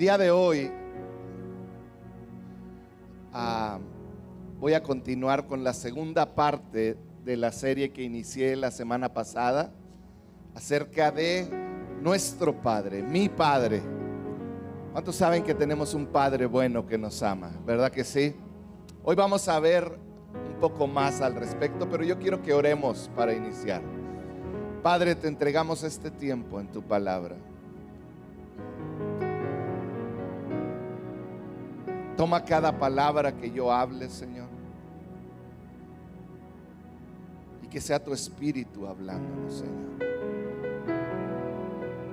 día de hoy voy a continuar con la segunda parte de la serie que inicié la semana pasada acerca de nuestro Padre, mi Padre. ¿Cuántos saben que tenemos un Padre bueno que nos ama? ¿Verdad que sí? Hoy vamos a ver un poco más al respecto, pero yo quiero que oremos para iniciar. Padre, te entregamos este tiempo en tu palabra. Toma cada palabra que yo hable, Señor, y que sea tu Espíritu hablándonos, Señor.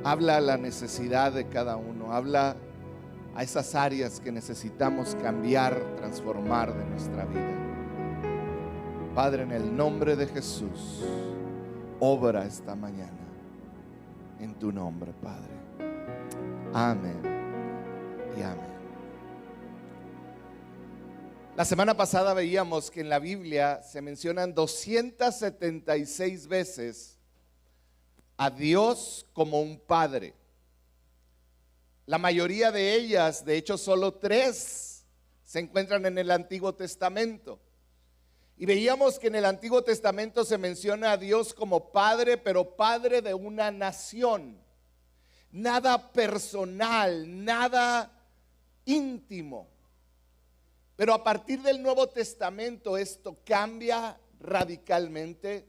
Habla a la necesidad de cada uno, habla a esas áreas que necesitamos cambiar, transformar de nuestra vida. Padre, en el nombre de Jesús, obra esta mañana en tu nombre, Padre. Amén y amén. La semana pasada veíamos que en la Biblia se mencionan 276 veces a Dios como un Padre. La mayoría de ellas, de hecho solo 3, se encuentran en el Antiguo Testamento. Y veíamos que en el Antiguo Testamento se menciona a Dios como Padre, pero Padre de una nación. Nada personal, nada íntimo. Pero a partir del Nuevo Testamento esto cambia radicalmente.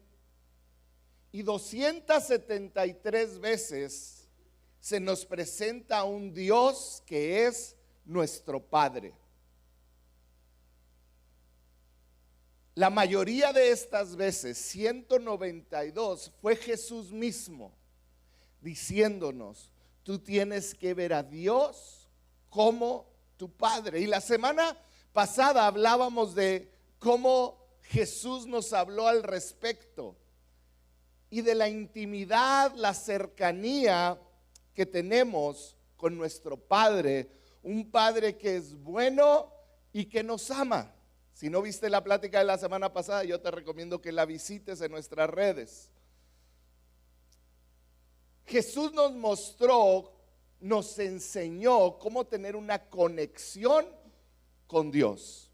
Y 273 veces se nos presenta a un Dios que es nuestro Padre. La mayoría de estas veces, 192, fue Jesús mismo diciéndonos: tú tienes que ver a Dios como tu Padre. Y la semana pasada hablábamos de cómo Jesús nos habló al respecto y de la intimidad, la cercanía que tenemos con nuestro Padre, un Padre que es bueno y que nos ama. Si no viste la plática de la semana pasada, yo te recomiendo que la visites en nuestras redes. Jesús nos mostró, nos enseñó cómo tener una conexión con Dios.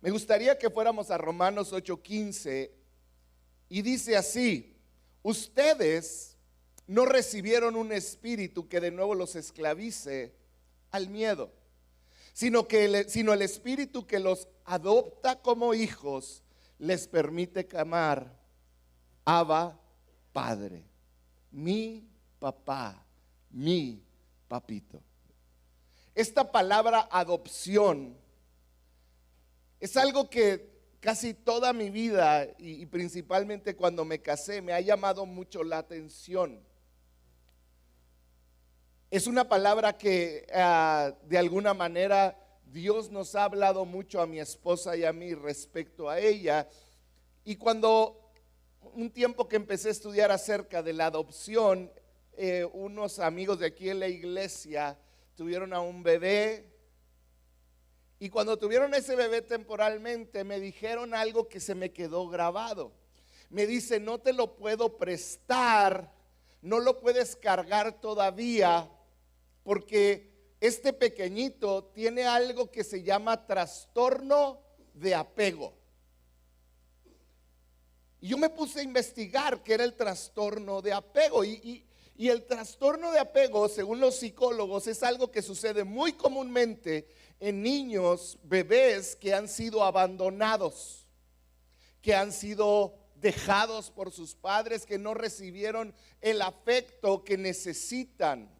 Me gustaría que fuéramos a Romanos 8:15 y dice así: ustedes no recibieron un espíritu que de nuevo los esclavice al miedo, sino el espíritu que los adopta como hijos, les permite clamar: Abba, Padre, mi papá, mi papito. Esta palabra adopción es algo que casi toda mi vida y principalmente cuando me casé me ha llamado mucho la atención. Es una palabra que de alguna manera Dios nos ha hablado mucho a mi esposa y a mí respecto a ella. Y cuando un tiempo que empecé a estudiar acerca de la adopción, unos amigos de aquí en la iglesia tuvieron a un bebé. Y cuando tuvieron ese bebé temporalmente, me dijeron algo que se me quedó grabado. Me dice: no te lo puedo prestar, no lo puedes cargar todavía, porque este pequeñito tiene algo que se llama trastorno de apego. Y yo me puse a investigar qué era el trastorno de apego. Y el trastorno de apego, según los psicólogos, es algo que sucede muy comúnmente en niños, bebés que han sido abandonados, que han sido dejados por sus padres, que no recibieron el afecto que necesitan.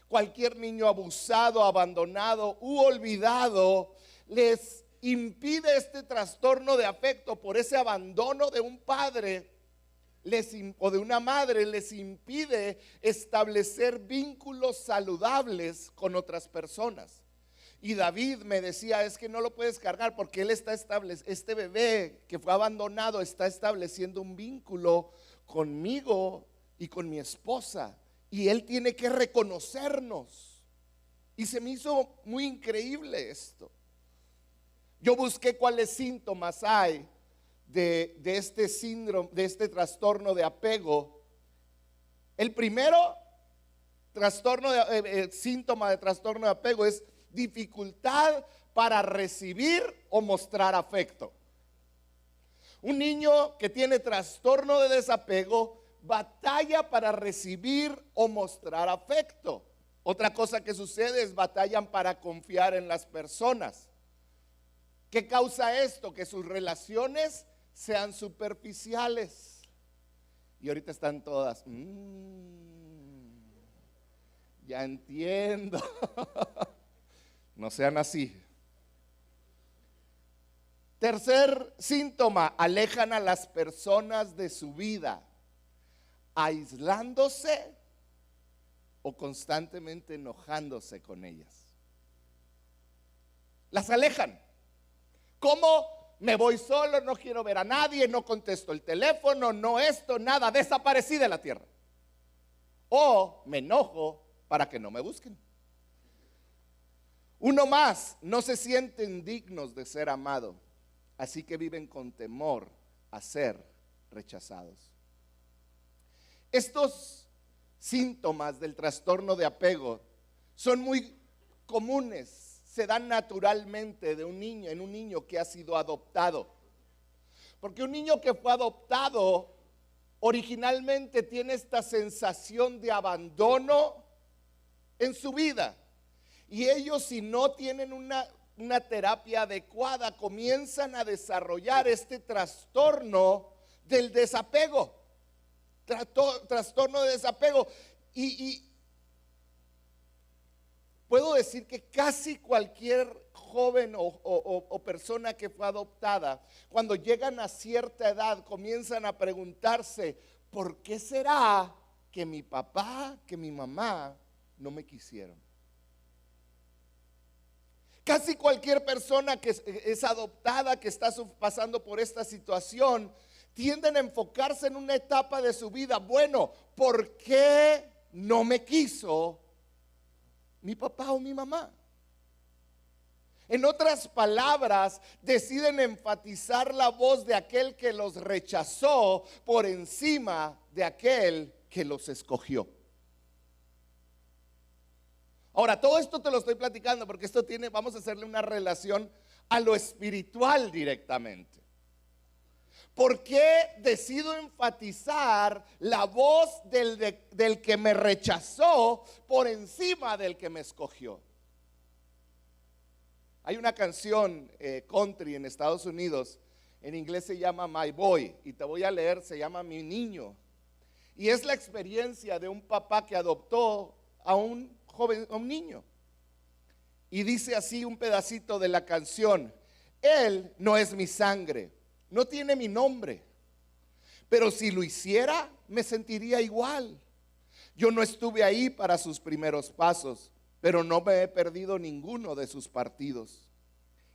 Cualquier niño abusado, abandonado u olvidado les impide este trastorno de afecto por ese abandono de un padre o de una madre, les impide establecer vínculos saludables con otras personas. Y David me decía: es que no lo puedes cargar porque él está este bebé que fue abandonado está estableciendo un vínculo conmigo y con mi esposa, y él tiene que reconocernos. Y se me hizo muy increíble esto. Yo busqué cuáles síntomas hay de este síndrome, de este trastorno de apego. El primero, síntoma de trastorno de apego es dificultad para recibir o mostrar afecto. Un niño que tiene trastorno de desapego batalla para recibir o mostrar afecto. Otra cosa que sucede es batallan para confiar en las personas. ¿Qué causa esto? Que sus relaciones sean superficiales. Y ahorita están todas, ya entiendo. No sean así. Tercer síntoma, alejan a las personas de su vida, aislándose o constantemente enojándose con ellas. Las alejan. ¿Cómo? Me voy solo, no quiero ver a nadie, no contesto el teléfono, no esto, nada, desaparecí de la tierra. O me enojo para que no me busquen. Uno más, no se sienten dignos de ser amados, así que viven con temor a ser rechazados. Estos síntomas del trastorno de apego son muy comunes. Se dan naturalmente de un niño, en un niño que ha sido adoptado. Porque un niño que fue adoptado originalmente tiene esta sensación de abandono en su vida. Y ellos, si no tienen una terapia adecuada, comienzan a desarrollar este trastorno del desapego. Trastorno de desapego. Y puedo decir que casi cualquier joven o persona que fue adoptada, cuando llegan a cierta edad, comienzan a preguntarse, ¿por qué será que mi papá, que mi mamá no me quisieron? Casi cualquier persona que es adoptada, que está pasando por esta situación, tienden a enfocarse en una etapa de su vida. Bueno, ¿por qué no me quiso mi papá o mi mamá? En otras palabras, deciden enfatizar la voz de aquel que los rechazó por encima de aquel que los escogió. Ahora, todo esto te lo estoy platicando porque esto vamos a hacerle una relación a lo espiritual directamente. ¿Por qué decido enfatizar la voz del que me rechazó por encima del que me escogió? Hay una canción country en Estados Unidos, en inglés se llama My Boy, y te voy a leer, se llama Mi Niño. Y es la experiencia de un papá que adoptó a un joven, a un niño. Y dice así un pedacito de la canción: él no es mi sangre, no tiene mi nombre, pero si lo hiciera, me sentiría igual. Yo no estuve ahí para sus primeros pasos, pero no me he perdido ninguno de sus partidos.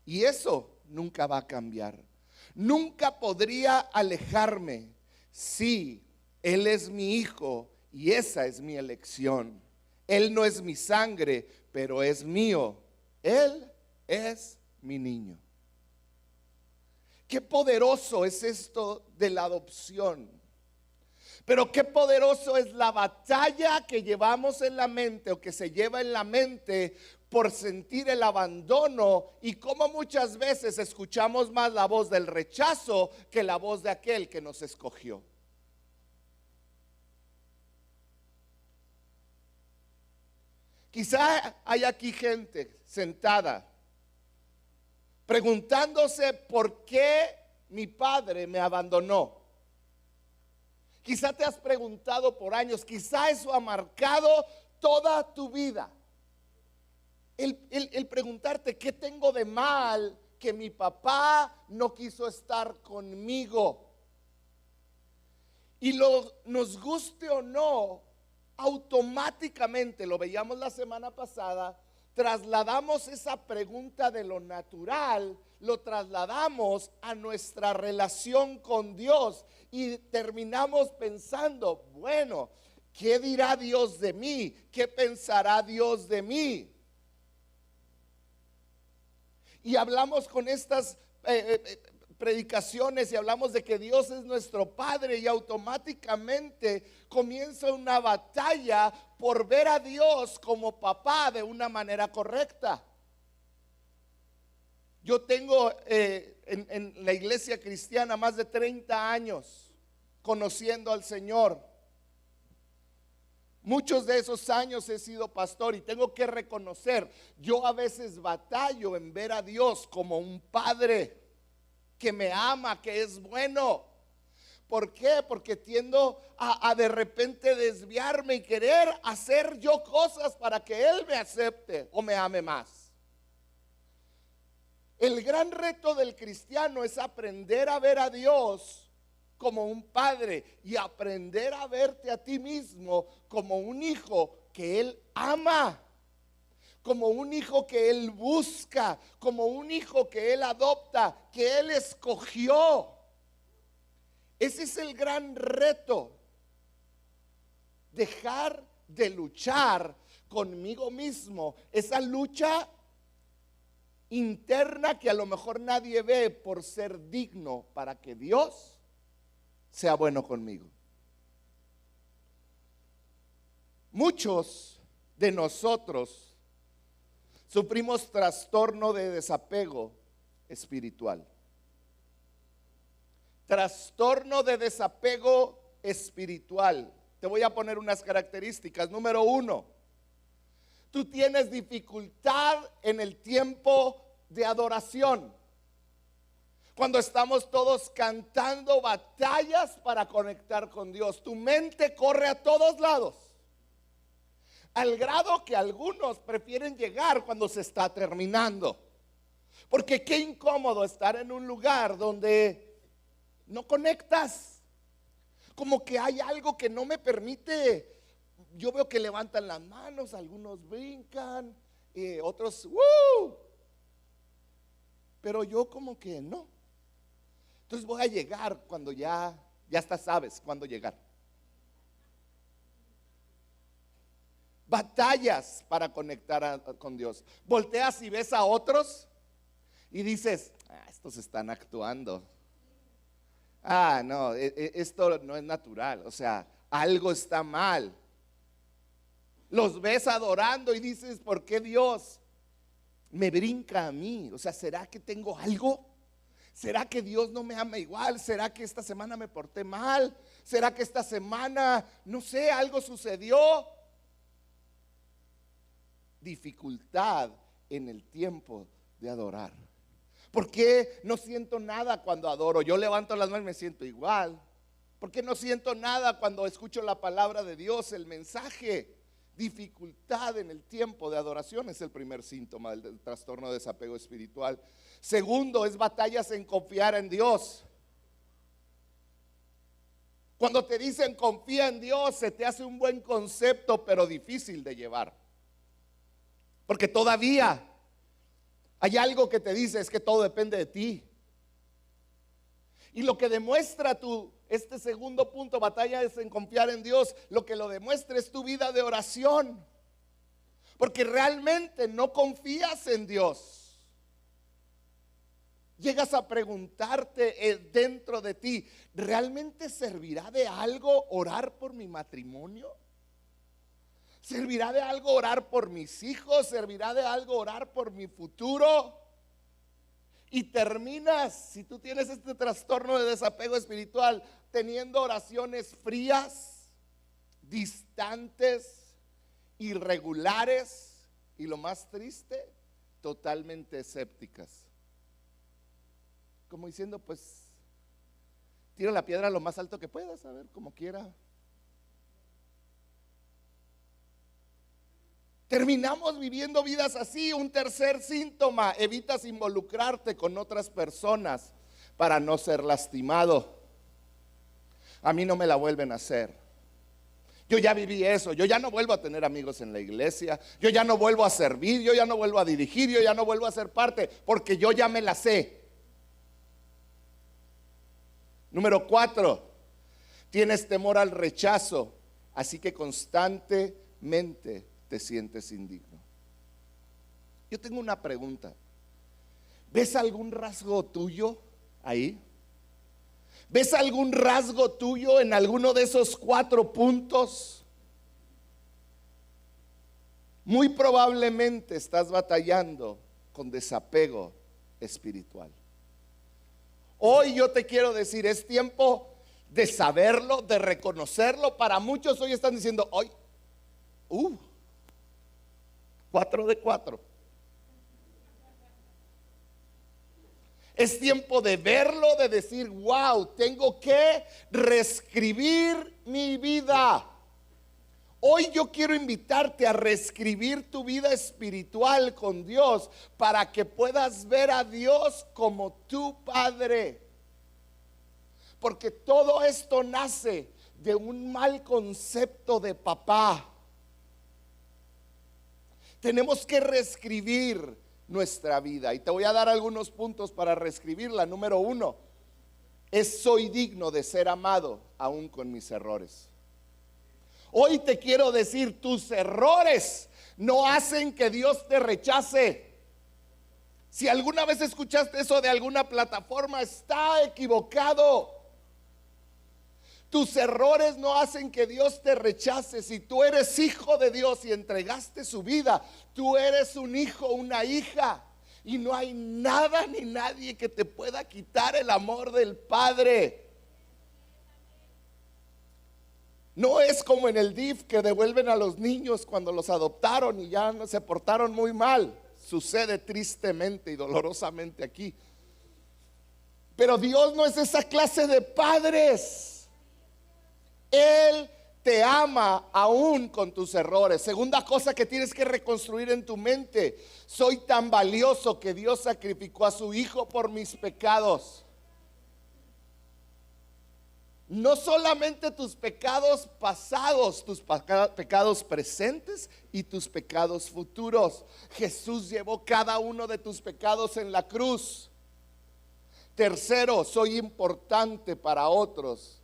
Y eso nunca va a cambiar. Nunca podría alejarme. Sí, él es mi hijo y esa es mi elección. Él no es mi sangre, pero es mío. Él es mi niño. Qué poderoso es esto de la adopción. Pero qué poderoso es la batalla que llevamos en la mente o que se lleva en la mente por sentir el abandono, y cómo muchas veces escuchamos más la voz del rechazo que la voz de aquel que nos escogió. Quizá hay aquí gente sentada preguntándose por qué mi padre me abandonó. Quizá te has preguntado por años, quizá eso ha marcado toda tu vida. El preguntarte qué tengo de mal que mi papá no quiso estar conmigo. Y nos guste o no, automáticamente, lo veíamos la semana pasada, trasladamos esa pregunta de lo natural, lo trasladamos a nuestra relación con Dios y terminamos pensando, bueno, ¿qué dirá Dios de mí? ¿Qué pensará Dios de mí? Y hablamos con estas predicaciones y hablamos de que Dios es nuestro Padre, y automáticamente comienza una batalla por ver a Dios como papá de una manera correcta. Yo tengo en la iglesia cristiana más de 30 años conociendo al Señor. Muchos de esos años he sido pastor y tengo que reconocer, yo a veces batallo en ver a Dios como un padre que me ama, que es bueno. ¿Por qué? Porque tiendo a de repente desviarme y querer hacer yo cosas para que Él me acepte o me ame más. El gran reto del cristiano es aprender a ver a Dios como un padre y aprender a verte a ti mismo como un hijo que Él ama, como un hijo que Él busca, como un hijo que Él adopta, que Él escogió. Ese es el gran reto. Dejar de luchar conmigo mismo, esa lucha interna que a lo mejor nadie ve por ser digno para que Dios sea bueno conmigo. Muchos de nosotros sufrimos trastorno de desapego espiritual. Trastorno de desapego espiritual. Te voy a poner unas características. Número 1, tú tienes dificultad en el tiempo de adoración. Cuando estamos todos cantando, batallas para conectar con Dios. Tu mente corre a todos lados, al grado que algunos prefieren llegar cuando se está terminando. Porque qué incómodo estar en un lugar donde no conectas. Como que hay algo que no me permite. Yo veo que levantan las manos, algunos brincan, otros pero yo como que no. Entonces voy a llegar cuando ya hasta sabes cuándo llegar. Batallas para conectar con Dios. Volteas y ves a otros y dices, estos están actuando. No, esto no es natural. O sea, algo está mal. Los ves adorando y dices, ¿por qué Dios me brinca a mí? O sea, ¿será que tengo algo? ¿Será que Dios no me ama igual? ¿Será que esta semana me porté mal? ¿Será que esta semana, no sé, algo sucedió? Dificultad en el tiempo de adorar. ¿Por qué no siento nada cuando adoro? Yo levanto las manos y me siento igual. ¿Por qué no siento nada cuando escucho la palabra de Dios, el mensaje? Dificultad en el tiempo de adoración es el primer síntoma del trastorno de desapego espiritual. Segundo, es batallas en confiar en Dios. Cuando te dicen confía en Dios, se te hace un buen concepto, pero difícil de llevar. Porque todavía hay algo que te dice, es que todo depende de ti. Y lo que demuestra este segundo punto, batalla es en confiar en Dios, lo que lo demuestra es tu vida de oración. Porque realmente no confías en Dios. Llegas a preguntarte dentro de ti, ¿realmente servirá de algo orar por mi matrimonio? ¿Servirá de algo orar por mis hijos? ¿Servirá de algo orar por mi futuro? Y terminas, si tú tienes este trastorno de desapego espiritual, teniendo oraciones frías, distantes, irregulares y lo más triste, totalmente escépticas. Como diciendo, pues, tira la piedra lo más alto que puedas, a ver, como quiera. Terminamos viviendo vidas así. Un tercer síntoma, evitas involucrarte con otras personas para no ser lastimado. A mí no me la vuelven a hacer. Yo ya viví eso, yo ya no vuelvo a tener amigos en la iglesia, yo ya no vuelvo a servir, yo ya no vuelvo a dirigir, yo ya no vuelvo a ser parte, porque yo ya me la sé. Número 4, tienes temor al rechazo, así que constantemente te sientes indigno. Yo tengo una pregunta. ¿Ves algún rasgo tuyo ahí? ¿Ves algún rasgo tuyo en alguno de esos 4 puntos? muy probablemente estás batallando con desapego espiritual. Hoy yo te quiero decir, es tiempo de saberlo, de reconocerlo. Para muchos hoy están diciendo, hoy, 4 de 4. Es tiempo de verlo, de decir, wow, tengo que reescribir mi vida. Hoy yo quiero invitarte a reescribir tu vida espiritual con Dios para que puedas ver a Dios como tu Padre. Porque todo esto nace de un mal concepto de papá. Tenemos que reescribir nuestra vida y te voy a dar algunos puntos para reescribirla. Número 1 es: soy digno de ser amado aún con mis errores. Hoy te quiero decir, tus errores no hacen que Dios te rechace. Si alguna vez escuchaste eso de alguna plataforma, está equivocado. Tus errores no hacen que Dios te rechace. Si tú eres hijo de Dios y entregaste su vida, tú eres un hijo, una hija. Y no hay nada ni nadie que te pueda quitar el amor del Padre. No es como en el DIF que devuelven a los niños cuando los adoptaron y ya se portaron muy mal. Sucede tristemente y dolorosamente aquí. Pero Dios no es esa clase de padres. Él te ama aún con tus errores. Segunda cosa que tienes que reconstruir en tu mente: soy tan valioso que Dios sacrificó a su hijo por mis pecados. No solamente tus pecados pasados, tus pecados presentes y tus pecados futuros. Jesús llevó cada uno de tus pecados en la cruz. Tercero, soy importante para otros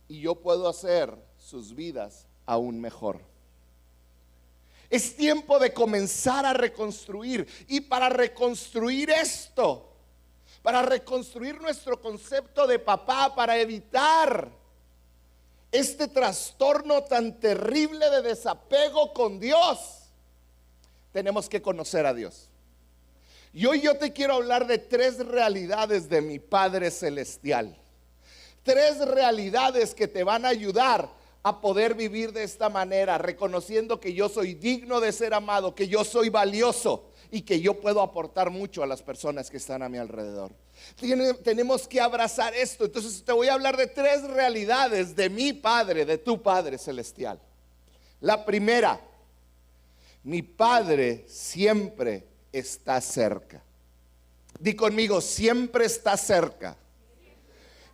y yo puedo hacer sus vidas aún mejor. Es tiempo de comenzar a reconstruir. Y para reconstruir esto, para reconstruir nuestro concepto de papá, para evitar este trastorno tan terrible de desapego con Dios, tenemos que conocer a Dios. Y hoy yo te quiero hablar de 3 realidades de mi Padre Celestial. 3 realidades que te van a ayudar a poder vivir de esta manera, reconociendo que yo soy digno de ser amado, que yo soy valioso y que yo puedo aportar mucho a las personas que están a mi alrededor. Tenemos que abrazar esto. Entonces te voy a hablar de 3 realidades de mi Padre, de tu Padre Celestial. La primera: mi Padre siempre está cerca. Di conmigo: siempre está cerca.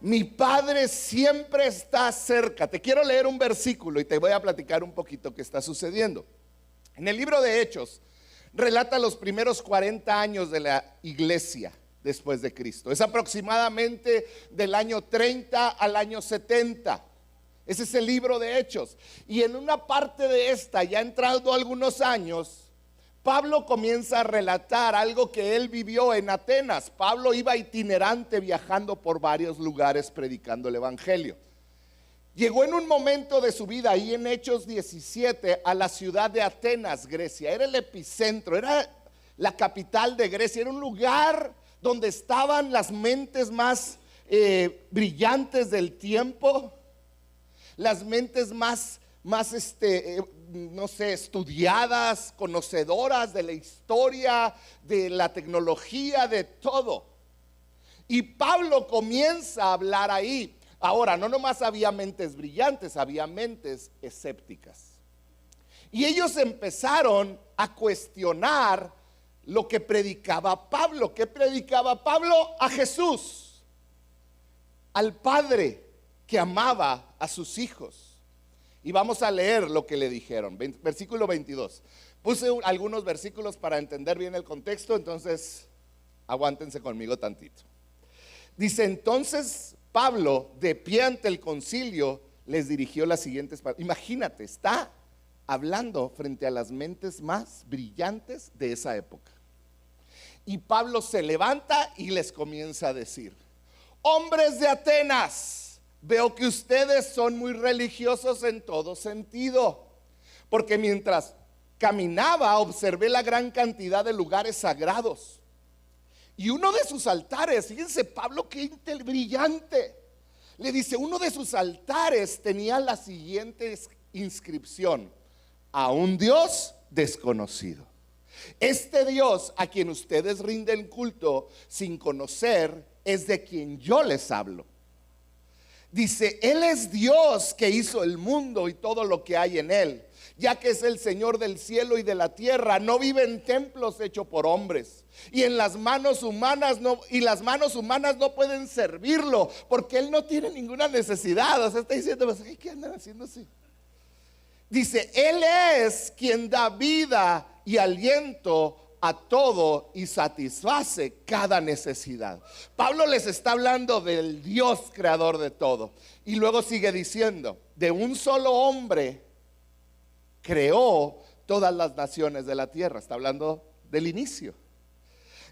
Mi Padre siempre está cerca. Te quiero leer un versículo y te voy a platicar un poquito qué está sucediendo. En el libro de Hechos relata los primeros 40 años de la iglesia después de Cristo. Es aproximadamente del año 30 al año 70. Ese es el libro de Hechos. Y en una parte de esta, ya entrado algunos años, Pablo comienza a relatar algo que él vivió en Atenas. Pablo iba itinerante viajando por varios lugares predicando el evangelio. Llegó en un momento de su vida, ahí en Hechos 17, a la ciudad de Atenas, Grecia. Era el epicentro, era la capital de Grecia. Era un lugar donde estaban las mentes más brillantes del tiempo, las mentes más no sé, estudiadas, conocedoras de la historia, de la tecnología, de todo. Y Pablo comienza a hablar ahí. Ahora, no nomás había mentes brillantes, había mentes escépticas. Y ellos empezaron a cuestionar lo que predicaba Pablo. ¿Qué predicaba Pablo? A Jesús, al Padre que amaba a sus hijos. Y vamos a leer lo que le dijeron. Versículo 22. Puse algunos versículos para entender bien el contexto, entonces aguántense conmigo tantito. Dice: entonces Pablo, de pie ante el concilio, les dirigió las siguientes palabras. Imagínate, está hablando frente a las mentes más brillantes de esa época. Y Pablo se levanta y les comienza a decir: hombres de Atenas, veo que ustedes son muy religiosos en todo sentido, porque mientras caminaba, observé la gran cantidad de lugares sagrados. Y uno de sus altares, fíjense Pablo, qué brillante. Le dice, uno de sus altares tenía la siguiente inscripción: a un Dios desconocido. Este Dios a quien ustedes rinden culto sin conocer es de quien yo les hablo. Dice, Él es Dios que hizo el mundo y todo lo que hay en él, ya que es el Señor del cielo y de la tierra. No vive en templos hechos por hombres, y en las manos humanas las manos humanas no pueden servirlo, porque Él no tiene ninguna necesidad. O sea, está diciendo, ¿qué andan haciendo así? Dice, Él es quien da vida y aliento a todo y satisface cada necesidad. Pablo les está hablando del Dios creador de todo. Y luego sigue diciendo, de un solo hombre creó todas las naciones de la tierra. Está hablando del inicio.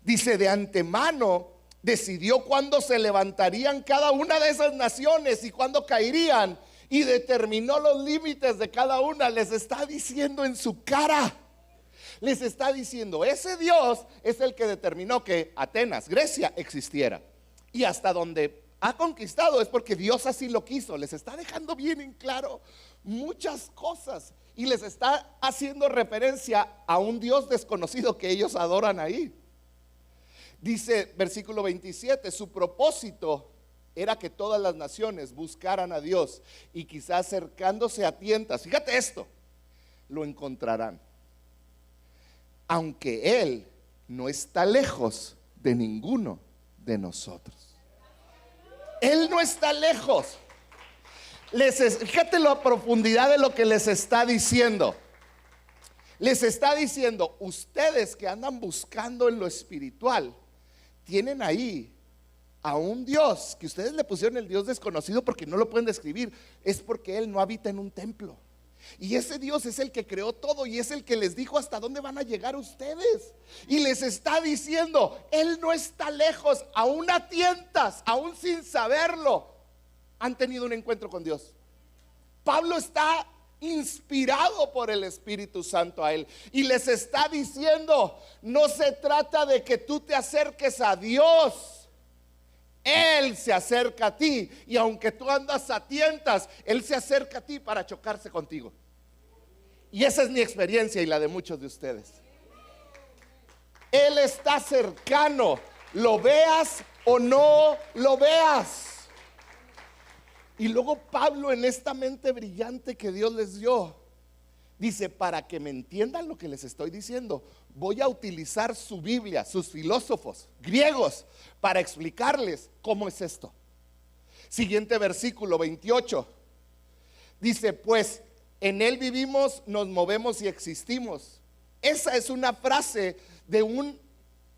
Dice, de antemano decidió cuándo se levantarían cada una de esas naciones y cuándo caerían, y determinó los límites de cada una. Les está diciendo en su cara. Les está diciendo, ese Dios es el que determinó que Atenas, Grecia, existiera. Y hasta donde ha conquistado es porque Dios así lo quiso. Les está dejando bien en claro muchas cosas. Y les está haciendo referencia a un Dios desconocido que ellos adoran ahí. Dice versículo 27, su propósito era que todas las naciones buscaran a Dios, y quizás acercándose a tientas, fíjate esto, lo encontrarán. Aunque Él no está lejos de ninguno de nosotros. Él no está lejos. Fíjate la profundidad de lo que les está diciendo. Les está diciendo, ustedes que andan buscando en lo espiritual, tienen ahí a un Dios que ustedes le pusieron el Dios desconocido porque no lo pueden describir. Es porque Él no habita en un templo. Y ese Dios es el que creó todo, y es el que les dijo hasta dónde van a llegar ustedes. Y les está diciendo, Él no está lejos. Aún a tientas, aún sin saberlo, han tenido un encuentro con Dios. Pablo está inspirado por el Espíritu Santo a él, y les está diciendo, no se trata de que tú te acerques a Dios. Él se acerca a ti, y aunque tú andas a tientas, Él se acerca a ti para chocarse contigo. Y esa es mi experiencia y la de muchos de ustedes. Él está cercano, lo veas o no lo veas. Y luego Pablo, en esta mente brillante que Dios les dio, dice, para que me entiendan lo que les estoy diciendo, voy a utilizar su Biblia, sus filósofos griegos, para explicarles cómo es esto. Siguiente versículo 28. Dice, pues en Él vivimos, nos movemos y existimos. Esa es una frase de un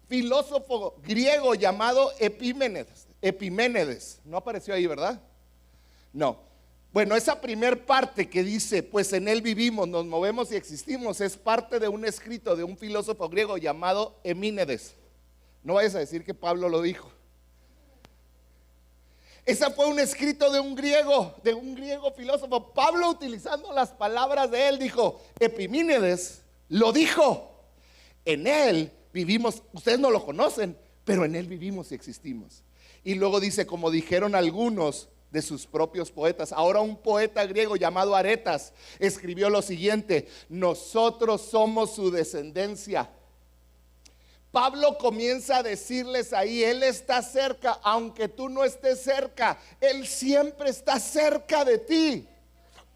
filósofo griego llamado Epiménides. No apareció ahí, ¿verdad? No. Bueno, esa primer parte que dice, pues en Él vivimos, nos movemos y existimos, es parte de un escrito de un filósofo griego llamado Epimenides. No vayas a decir que Pablo lo dijo. Ese fue un escrito de un griego filósofo. Pablo, utilizando las palabras de él, dijo, Epimenides lo dijo. En Él vivimos, ustedes no lo conocen, pero en Él vivimos y existimos. Y luego dice, como dijeron algunos de sus propios poetas. Ahora un poeta griego llamado Aretas escribió lo siguiente: nosotros somos su descendencia. Pablo comienza a decirles ahí, Él está cerca, aunque tú no estés cerca, Él siempre está cerca de ti.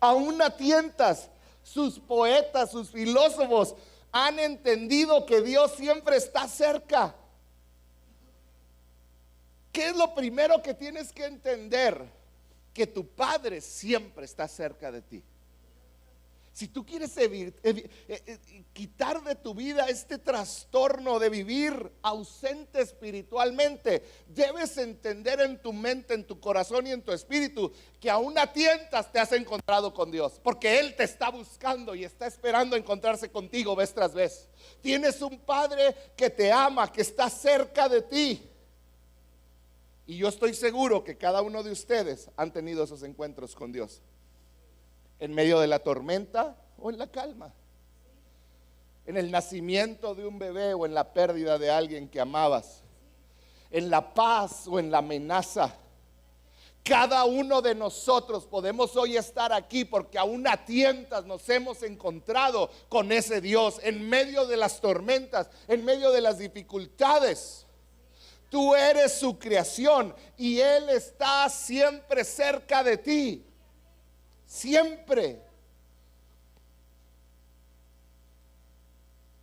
Aún a tientas, sus poetas, sus filósofos han entendido que Dios siempre está cerca. ¿Qué es lo primero que tienes que entender? Que tu Padre siempre está cerca de ti. Si tú quieres quitar de tu vida este trastorno de vivir ausente espiritualmente, debes entender en tu mente, en tu corazón y en tu espíritu que aún a tientas te has encontrado con Dios, porque Él te está buscando y está esperando encontrarse contigo vez tras vez. Tienes un Padre que te ama, que está cerca de ti. Y yo estoy seguro que cada uno de ustedes han tenido esos encuentros con Dios, en medio de la tormenta o en la calma. en el nacimiento de un bebé o en la pérdida de alguien que amabas, en la paz o en la amenaza. Cada uno de nosotros podemos hoy estar aquí porque aún a tientas nos hemos encontrado con ese Dios en medio de las tormentas, en medio de las dificultades. Tú eres su creación y Él está siempre cerca de ti. Siempre.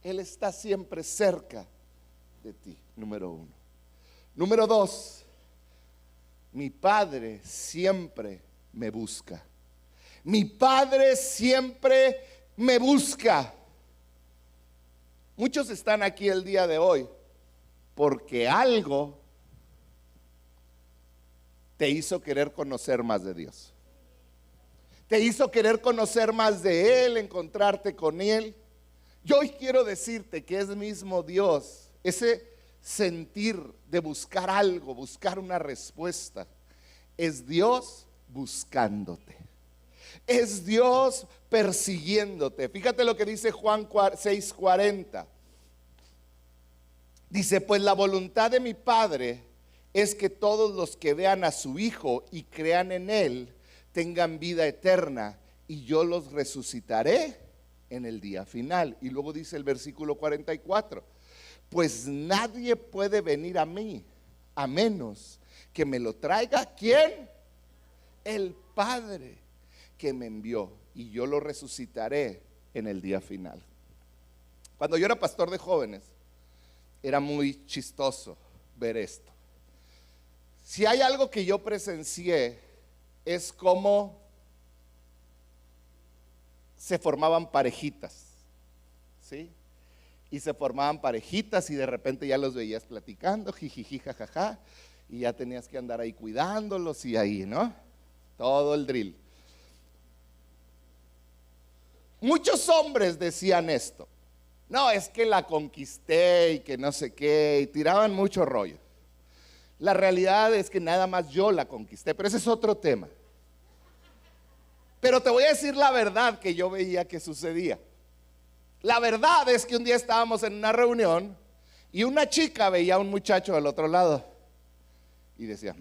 Él está siempre cerca de ti, número uno. Número dos. Mi Padre siempre me busca. Mi Padre siempre me busca. Muchos están aquí el día de hoy porque algo te hizo querer conocer más de Dios. Te hizo querer conocer más de Él, encontrarte con Él. Yo hoy quiero decirte que es mismo Dios, ese sentir de buscar algo, buscar una respuesta, es Dios buscándote, es Dios persiguiéndote. Fíjate lo que dice Juan 6:40. Dice: pues la voluntad de mi Padre es que todos los que vean a su Hijo y crean en Él tengan vida eterna, y yo los resucitaré en el día final. Y luego dice el versículo 44: pues nadie puede venir a mí a menos que me lo traiga, ¿quién? El Padre que me envió, y yo lo resucitaré en el día final. Cuando yo era pastor de jóvenes, era muy chistoso ver esto. Si hay algo que yo presencié, es cómo se formaban parejitas, ¿sí? Y se formaban parejitas y de repente ya los veías platicando, jijiji, jajaja, y ya tenías que andar ahí cuidándolos y ahí, ¿no? Todo el drill. Muchos hombres decían esto: no, es que la conquisté y que no sé qué, y tiraban mucho rollo. La realidad es que nada más yo la conquisté, pero ese es otro tema. Pero te voy a decir la verdad que yo veía que sucedía. La verdad es que un día estábamos en una reunión y una chica veía a un muchacho al otro lado y decía,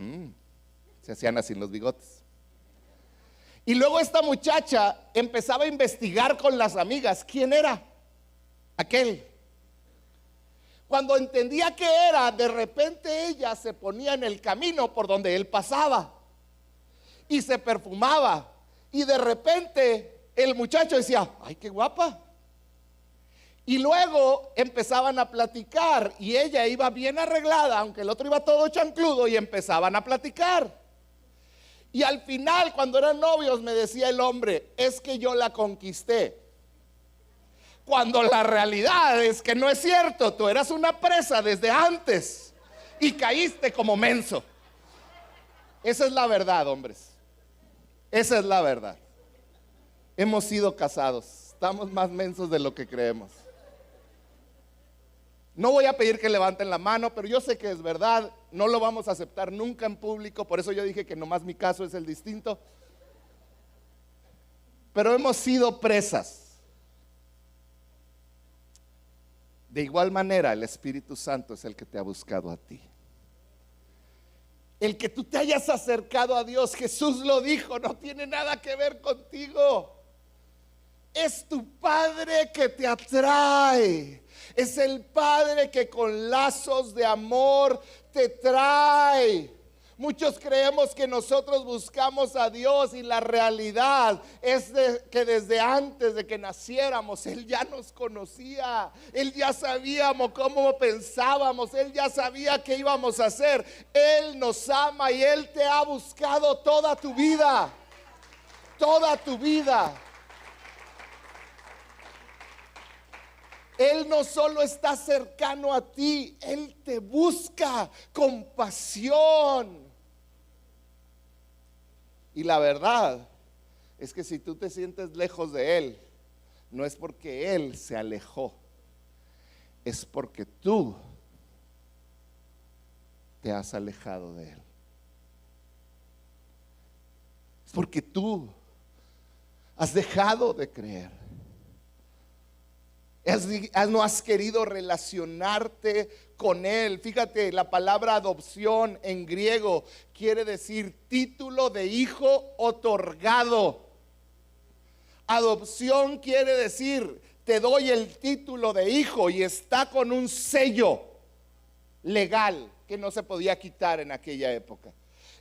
se hacían así los bigotes. Y luego esta muchacha empezaba a investigar con las amigas quién era aquel. Cuando entendía que era, de repente ella se ponía en el camino por donde él pasaba y se perfumaba, y de repente el muchacho decía, ay, qué guapa. Y luego empezaban a platicar y ella iba bien arreglada, aunque el otro iba todo chancludo, y empezaban a platicar. Y al final, cuando eran novios, me decía el hombre, es que yo la conquisté. Cuando la realidad es que no es cierto, tú eras una presa desde antes y caíste como menso. Esa es la verdad, hombres. Esa es la verdad. Hemos sido casados, estamos más mensos de lo que creemos. No voy a pedir que levanten la mano, pero yo sé que es verdad. No lo vamos a aceptar nunca en público. Por eso yo dije que nomás mi caso es el distinto. Pero hemos sido presas. De igual manera, el Espíritu Santo es el que te ha buscado a ti. El que tú te hayas acercado a Dios, Jesús lo dijo, no tiene nada que ver contigo. Es tu Padre que te atrae. Es el Padre que con lazos de amor te trae. Muchos creemos que nosotros buscamos a Dios y la realidad es que desde antes de que naciéramos Él ya nos conocía. Él ya sabíamos cómo pensábamos. Él ya sabía qué íbamos a hacer. Él nos ama y Él te ha buscado toda tu vida. Toda tu vida. Él no solo está cercano a ti, Él te busca con pasión. Y la verdad es que si tú te sientes lejos de Él, no es porque Él se alejó, es porque tú te has alejado de Él. Es porque tú has dejado de creer. No has querido relacionarte con Él. Fíjate, la palabra adopción en griego quiere decir título de hijo otorgado. Adopción quiere decir, te doy el título de hijo y está con un sello legal que no se podía quitar en aquella época.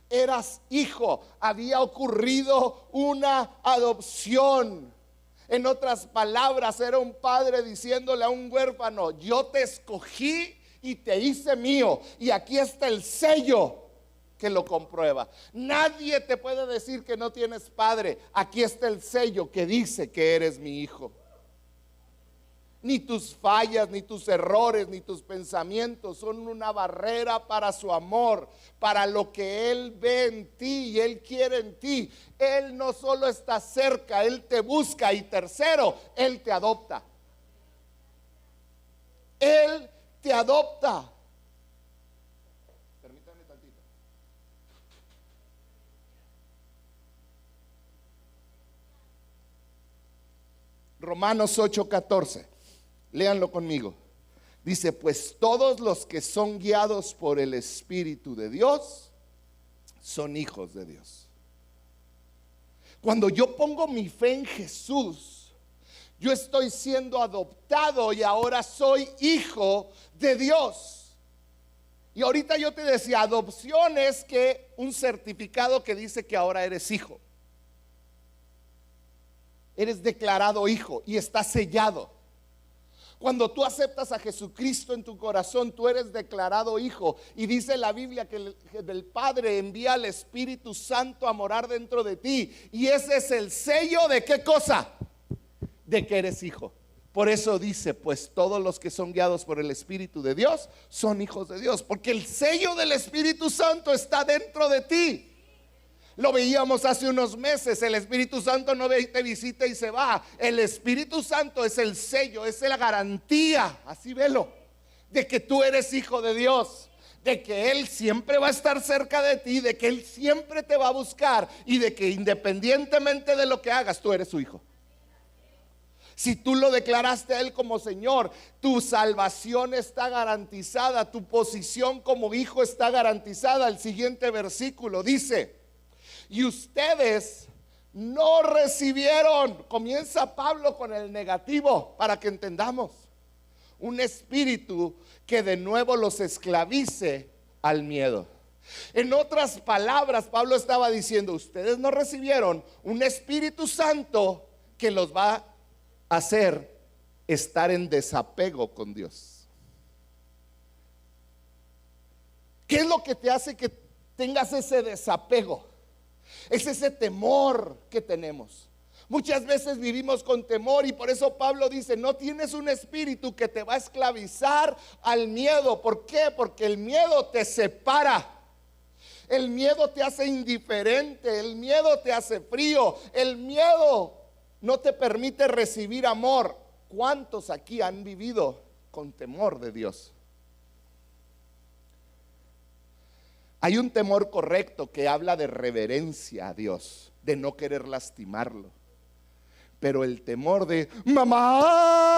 Eras hijo, había ocurrido una adopción. En otras palabras, era un padre diciéndole a un huérfano: yo te escogí y te hice mío, y aquí está el sello que lo comprueba. Nadie te puede decir que no tienes padre. Aquí está el sello que dice que eres mi hijo. Ni tus fallas, ni tus errores, ni tus pensamientos son una barrera para su amor, para lo que Él ve en ti y Él quiere en ti. Él no solo está cerca, Él te busca. Y tercero, Él te adopta. Él te adopta. Permítame tantito. Romanos 8:14. Léanlo conmigo. Dice: pues todos los que son guiados por el Espíritu de Dios son hijos de Dios. Cuando yo pongo mi fe en Jesús, yo estoy siendo adoptado y ahora soy hijo de Dios. Y ahorita yo te decía, adopción es que un certificado que dice que ahora eres hijo. Eres declarado hijo y está sellado. Cuando tú aceptas a Jesucristo en tu corazón, tú eres declarado hijo. Y dice la Biblia que el Padre envía al Espíritu Santo a morar dentro de ti. Y ese es el sello de ¿qué cosa? De que eres hijo. Por eso dice: pues todos los que son guiados por el Espíritu de Dios son hijos de Dios. Porque el sello del Espíritu Santo está dentro de ti. Lo veíamos hace unos meses. El Espíritu Santo no te visita y se va. El Espíritu Santo es el sello, es la garantía, así velo, de que tú eres hijo de Dios, de que Él siempre va a estar cerca de ti, de que Él siempre te va a buscar y de que independientemente de lo que hagas, tú eres su hijo. Si tú lo declaraste a Él como Señor, tu salvación está garantizada, tu posición como hijo está garantizada. El siguiente versículo dice: y ustedes no recibieron, comienza Pablo con el negativo para que entendamos, un espíritu que de nuevo los esclavice al miedo. En otras palabras, Pablo estaba diciendo: ustedes no recibieron un Espíritu Santo que los va a hacer estar en desapego con Dios. ¿Qué es lo que te hace que tengas ese desapego? Es ese temor que tenemos. Muchas veces vivimos con temor y por eso Pablo dice: no tienes un espíritu que te va a esclavizar al miedo. ¿Por qué? Porque el miedo te separa. El miedo te hace indiferente, el miedo te hace frío, el miedo no te permite recibir amor. ¿Cuántos aquí han vivido con temor de Dios? Hay un temor correcto que habla de reverencia a Dios, de no querer lastimarlo. Pero el temor de mamá,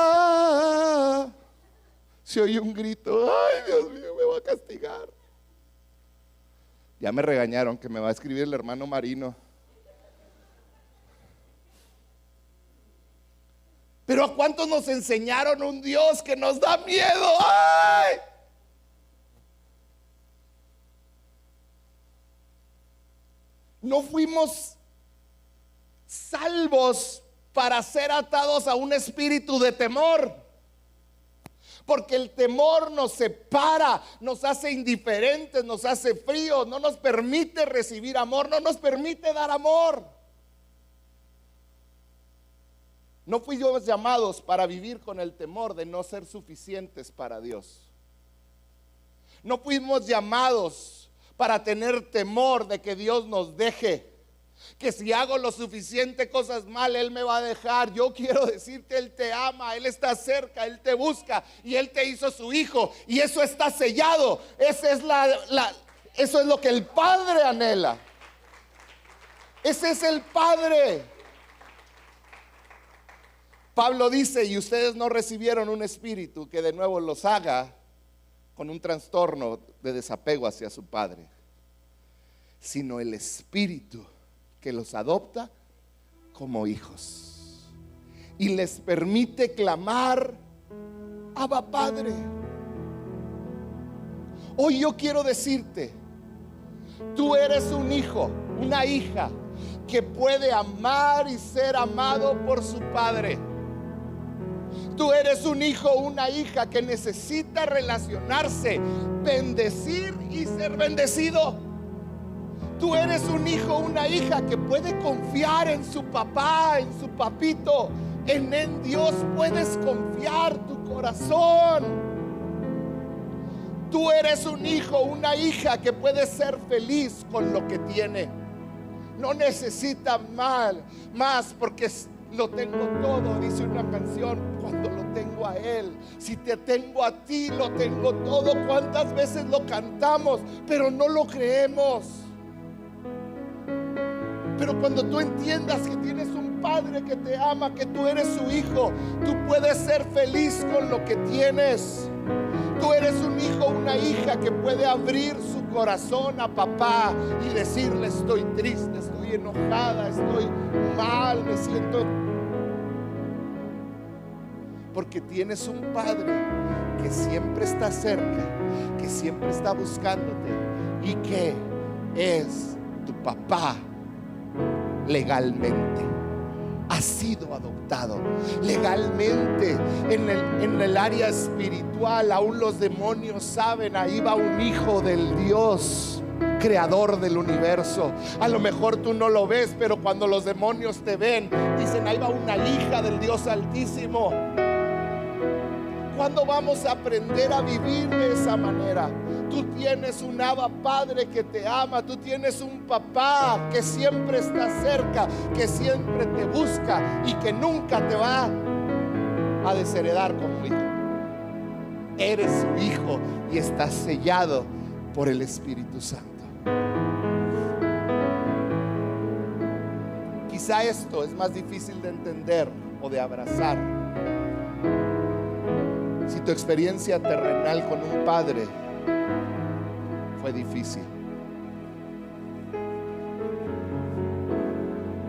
se oye un grito: ay, Dios mío, me va a castigar. Ya me regañaron que me va a escribir el hermano Marino. Pero ¿a cuántos nos enseñaron un Dios que nos da miedo? ¡Ay! No fuimos salvos para ser atados a un espíritu de temor. Porque el temor nos separa, nos hace indiferentes, nos hace fríos, no nos permite recibir amor, no nos permite dar amor. No fuimos llamados para vivir con el temor de no ser suficientes para Dios. No fuimos llamados para tener temor de que Dios nos deje, que si hago lo suficiente cosas mal, Él me va a dejar. Yo quiero decirte: Él te ama, Él está cerca, Él te busca y Él te hizo su hijo, y eso está sellado. Eso es lo que el Padre anhela. Ese es el Padre. Pablo dice: y ustedes no recibieron un espíritu que de nuevo los haga con un trastorno de desapego hacia su padre, sino el espíritu que los adopta como hijos y les permite clamar: Abba, Padre. Hoy yo quiero decirte: tú eres un hijo, una hija que puede amar y ser amado por su padre. Tú eres un hijo, una hija que necesita relacionarse, bendecir y ser bendecido. Tú eres un hijo, una hija que puede confiar en su papá, en su papito. En Dios puedes confiar tu corazón. Tú eres un hijo, una hija que puede ser feliz con lo que tiene. No necesita más porque lo tengo todo, dice una canción, cuando lo tengo a Él. Si te tengo a ti, lo tengo todo. ¿Cuántas veces lo cantamos, pero no lo creemos? Pero cuando tú entiendas que tienes un padre que te ama, que tú eres su hijo, tú puedes ser feliz con lo que tienes. Tú eres un hijo, una hija que puede abrir su corazón a papá y decirle: estoy triste, estoy enojada, estoy mal, me siento. Porque tienes un padre que siempre está cerca, que siempre está buscándote y que es tu papá legalmente. Has sido adoptado legalmente. En el área espiritual, aún los demonios saben: ahí va un hijo del Dios creador del universo. A lo mejor tú no lo ves, pero cuando los demonios te ven, dicen: ahí va una hija del Dios Altísimo. ¿Cuándo vamos a aprender a vivir de esa manera? Tú tienes un Abba Padre que te ama. Tú tienes un papá que siempre está cerca, que siempre te busca y que nunca te va a desheredar como hijo. Eres su hijo y estás sellado por el Espíritu Santo. Quizá esto es más difícil de entender o de abrazar. Si tu experiencia terrenal con un padre fue difícil,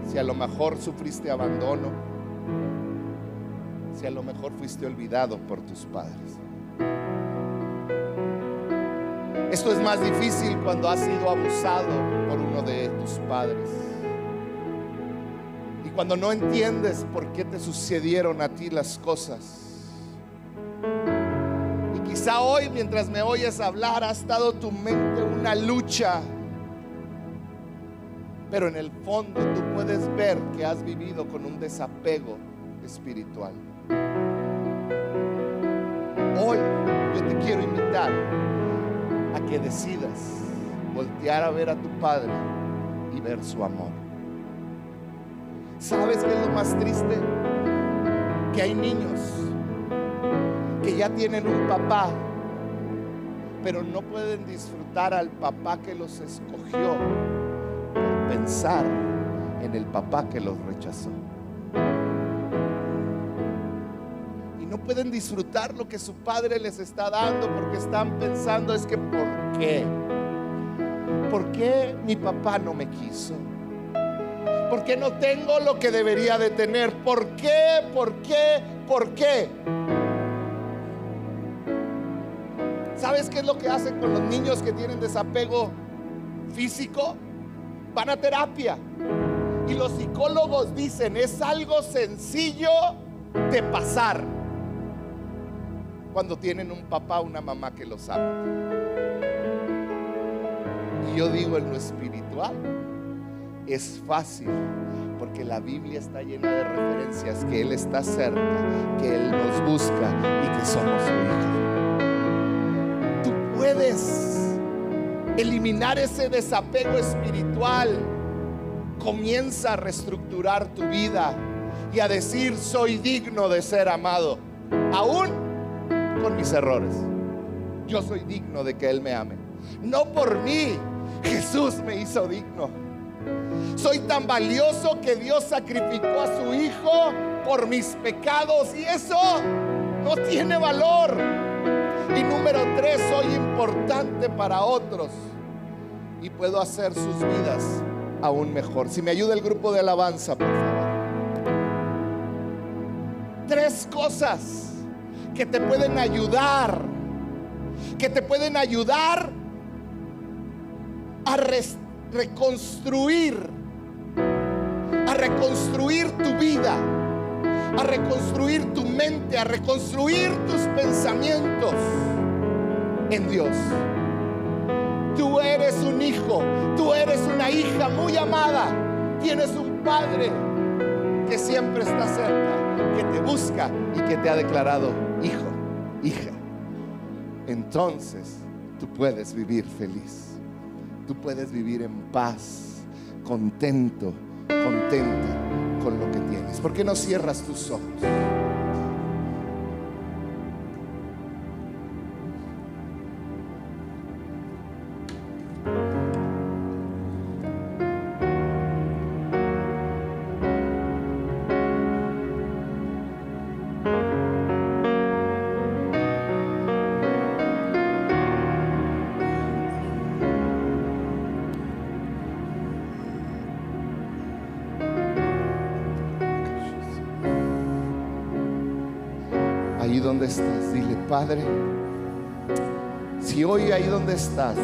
si a lo mejor sufriste abandono, si a lo mejor fuiste olvidado por tus padres. Esto es más difícil cuando has sido abusado por uno de tus padres y cuando no entiendes por qué te sucedieron a ti las cosas. Quizá hoy, mientras me oyes hablar, ha estado tu mente una lucha, pero en el fondo tú puedes ver que has vivido con un desapego espiritual. Hoy yo te quiero invitar a que decidas voltear a ver a tu padre y ver su amor. ¿Sabes qué es lo más triste? Que hay niños que ya tienen un papá, pero no pueden disfrutar al papá que los escogió por pensar en el papá que los rechazó. Y no pueden disfrutar lo que su padre les está dando porque están pensando: es que ¿por qué? ¿Por qué mi papá no me quiso? ¿Por qué no tengo lo que debería de tener? ¿Por qué? ¿Por qué? ¿Por qué? ¿Sabes qué es lo que hacen con los niños que tienen desapego físico? Van a terapia y los psicólogos dicen: es algo sencillo de pasar cuando tienen un papá o una mamá que los ama. Y yo digo, en lo espiritual es fácil, porque la Biblia está llena de referencias que Él está cerca, que Él nos busca y que somos su hijo. Puedes eliminar ese desapego espiritual. Comienza a reestructurar tu vida y a decir: soy digno de ser amado, aún con mis errores. Yo soy digno de que Él me ame. No por mí, Jesús me hizo digno. Soy tan valioso que Dios sacrificó a su hijo por mis pecados, y eso no tiene valor. Y número 3, soy importante para otros y puedo hacer sus vidas aún mejor. Si me ayuda el grupo de alabanza, por favor. 3 cosas que te pueden ayudar, a reconstruir tu vida, a reconstruir tu mente, a reconstruir tus pensamientos en Dios. Tú eres un hijo, tú eres una hija muy amada. Tienes un padre que siempre está cerca, que te busca y que te ha declarado hijo, hija. Entonces tú puedes vivir feliz, tú puedes vivir en paz, contenta con lo que tienes. ¿Por qué no cierras tus ojos? Ahí donde estás, dile: Padre, si hoy ahí donde estás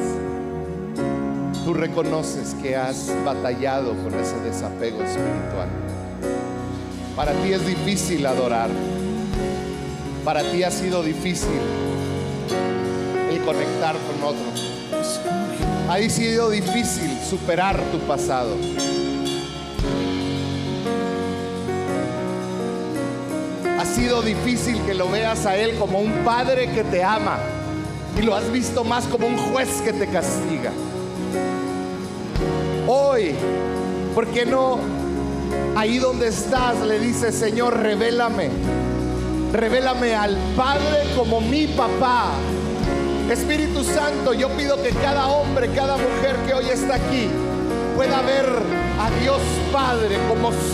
tú reconoces que has batallado con ese desapego espiritual, para ti es difícil adorar, para ti ha sido difícil el conectar con otros, ha sido difícil superar tu pasado, ha sido difícil que lo veas a Él como un padre que te ama y lo has visto más como un juez que te castiga. Hoy, ¿por qué no ahí donde estás le dices: Señor, revélame al Padre como mi papá? Espíritu Santo, yo pido que cada hombre, cada mujer que hoy está aquí pueda ver a Dios Padre como su